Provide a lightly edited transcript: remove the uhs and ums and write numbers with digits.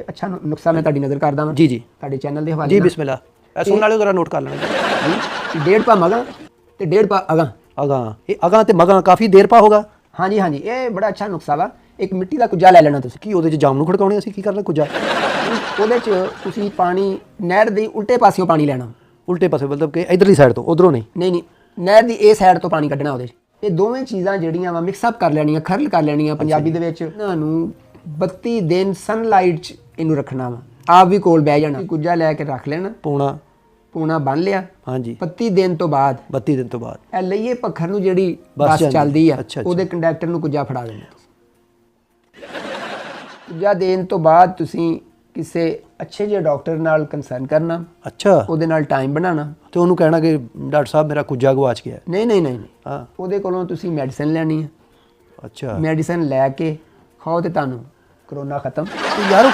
ਅੱਛਾ ਨੁਕਸਾ ਮੈਂ ਤੁਹਾਡੀ ਨਜ਼ਰ ਕਰਦਾ ਵਾਂ ਜੀ ਜੀ ਤੁਹਾਡੇ ਚੈਨਲ ਦੇ ਹਵਾਲੇ ਜੀ ਨਾਲ। ਬਿਸਮਿਲ੍ਲਾ। ਇਹ ਸੁਣਨ ਵਾਲੇ ਜ਼ਰਾ ਨੋਟ ਕਰ ਲੈਣਾ। ਡੇਢ ਪਾ ਮਗਾਂ ਤੇ ਡੇਢ ਪਾ ਅਗਾਂ। ਅਗਾਂ, ਇਹ ਅਗਾਂ ਤੇ ਮਗਾਂ ਕਾਫੀ ਦੇਰ ਪਾ ਹੋਗਾ। ਹਾਂਜੀ ਹਾਂਜੀ, ਇਹ ਬੜਾ ਅੱਛਾ ਨੁਕਸਾ ਵਾ। ਇੱਕ ਮਿੱਟੀ ਦਾ ਕੁੱਜਾ ਲੈ ਲੈਣਾ ਤੁਸੀਂ। ਕੀ ਉਹਦੇ 'ਚ ਜਾਮ ਨੂੰ ਖੜਕਾਉਣੇ ਅਸੀਂ? ਕੀ ਕਰਨਾ ਕੁੱਜਾ? ਉਹਦੇ 'ਚ ਤੁਸੀਂ ਪਾਣੀ ਨਹਿਰ ਦੇ ਉਲਟੇ ਪਾਸਿਓਂ ਪਾਣੀ ਲੈਣਾ। ਉਲਟੇ ਪਾਸੇ ਮਤਲਬ ਕਿ ਇਧਰਲੀ ਸਾਈਡ ਤੋਂ, ਉਧਰੋਂ ਨਹੀਂ? ਨਹੀਂ ਨਹੀਂ, ਨਹਿਰ ਦੀ ਇਹ ਸਾਈਡ ਤੋਂ ਪਾਣੀ ਕੱਢਣਾ ਉਹਦੇ 'ਚ। ਇਹ ਦੋਵੇਂ ਚੀਜ਼ਾਂ ਜਿਹੜੀਆਂ ਵਾ ਮਿਕਸ ਅਪ ਕਰ ਲੈਣੀਆਂ, ਖਰਲ ਕਰ ਲੈਣੀਆਂ ਪੰਜਾਬੀ ਦੇ ਵਿੱਚ। ਇਹਨਾਂ ਨੂੰ 32 ਦਿਨ ਸਨਲਾਈਟ 'ਚ ਇਹਨੂੰ ਰੱਖਣਾ ਵਾ। ਆਪ ਵੀ ਕੋਲ ਬਹਿ ਜਾਣਾ, ਕੁੱਜਾ ਲੈ ਕੇ ਰੱਖ ਲੈਣਾ, ਪੂਣਾ ਬੰਨ ਲਿਆ। ਹਾਂਜੀ, 32 ਦਿਨ ਤੋਂ ਬਾਅਦ 32 ਦਿਨ ਤੋਂ ਬਾਅਦ ਇਹ ਲਈਏ ਪੱਖਰ ਨੂੰ ਜਿਹੜੀ ਬੱਸ ਬੱਸ ਚੱਲਦੀ ਆ, ਅੱਛਾ, ਉਹਦੇ ਕੰਡਕਟਰ ਨੂੰ ਕੁੱਜਾ ਫੜਾ ਦੇਣਾ। ਕੁੱਜਾ ਦੇਣ ਤੋਂ ਬਾਅਦ ਤੁਸੀਂ ਕਿਸੇ ਅੱਛੇ ਜਿਹੇ ਡਾਕਟਰ ਨਾਲ ਕੰਸਰਨ ਕਰਨਾ। ਅੱਛਾ, ਉਹਦੇ ਨਾਲ ਟਾਈਮ ਬਣਾਉਣਾ ਤੇ ਉਹਨੂੰ ਕਹਿਣਾ ਕਿ ਡਾਕਟਰ ਸਾਹਿਬ ਮੇਰਾ ਕੁੱਜਾ ਗਵਾਚ ਗਿਆ। ਨਹੀਂ ਨਹੀਂ ਨਹੀਂ, ਹਾਂ, ਉਹਦੇ ਕੋਲੋਂ ਤੁਸੀਂ ਮੈਡੀਸਿਨ ਲੈਣੀ ਹੈ। ਅੱਛਾ, ਮੈਡੀਸਿਨ ਲੈ ਕੇ ਖਾਓ ਤੇ ਤੁਹਾਨੂੰ ਕਰੋਨਾ ਖਤਮ। ਯਾਰ